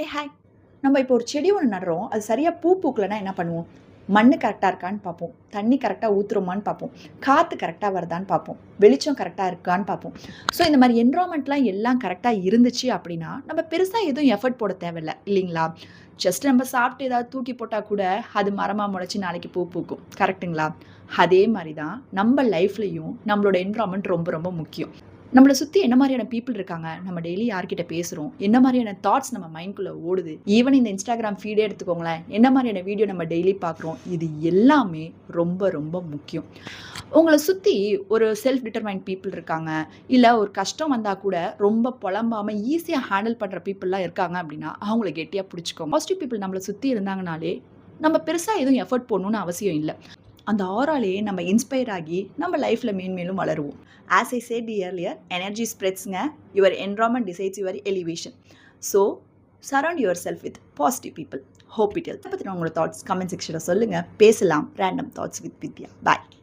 Hi. நம்ம இப்போ ஒரு செடி ஒண்ணு நடுறோம். அது சரியா பூ பூக்கலன்னா என்ன பண்ணுவோம்? மண்ணு கரெக்ட்டா இருக்கான்னு பார்ப்போம். தண்ணி கரெக்ட்டா ஊத்துறோமான்னு பார்ப்போம். காத்து கரெக்ட்டா வருதான்னு பார்ப்போம். வெளிச்சம் கரெக்ட்டா இருக்கான்னு பார்ப்போம். ஸோ இந்த மாரி என்விரான்மென்ட்லாம் எல்லாம் கரெக்ட்டா இருந்துச்சு அப்படின்னா, நம்ம பெருசா எதுவும் எஃபோர்ட் போட தேவையில்ல. இல்லீங்களா? ஜஸ்ட் நம்ம சாப்பிட்டு ஏதாவது தூக்கி போட்டா கூட, அது மரமா முளைச்சு நாளைக்கு பூ பூக்கும். கரெக்ட்டுங்களா? அதே மாரி தான் நம்ம லைஃப்லயும் நம்மளோட என்விரான்மென்ட் ரொம்ப ரொம்ப முக்கியம். நம்மள சுத்தி என்ன மாரியான பீப்பிள் இருக்காங்க? நம்ம டெய்லி யார்கிட்ட பேசுறோம்? என்ன மாரியான தாட்ஸ் நம்ம மைண்ட்குள்ள ஓடுது? ஈவன் இந்த Instagram ஃபீடே எடுத்துக்கோங்களேன். என்ன மாரியான வீடியோ நம்ம டெய்லி பார்க்குறோம்? இது எல்லாமே ரொம்ப ரொம்ப முக்கியம். உங்கள சுத்தி ஒரு செல்ஃப் டிட்டர்மைன்ட் பீப்பிள் இருக்காங்க. இல்ல ஒரு கஷ்டம் வந்தா கூட ரொம்ப புலம்பாம ஈஸியா ஹேண்டில் பண்ற பீப்பிள்லாம் இருக்காங்க அப்படின்னா, அவங்கள கெட்டியா புடிச்சுக்கோங்க. பாசிட்டிவ் பீப்பிள் நம்மள சுத்தி இருந்தாங்கனாலே, நம்ம பெருசா எதுவும் எஃபோர்ட் போடணும்னு அவசியம் இல்ல. அந்த ஆராலயே நம்ம இன்ஸ்பயர் ஆகி நம்ம லைஃப்ல மேன்மேலும் வளருவோம். As I said earlier, energy ஸ்ப்ரெட்ஸ்ங்க. Your environment decides your elevation. So surround yourself with positive people. Hope it helps. இத பத்தின உங்களோட தாட்ஸ் கமெண்ட் செக்ஷன்ல சொல்லுங்க. பேசலாம். Random thoughts with Vidya. Bye.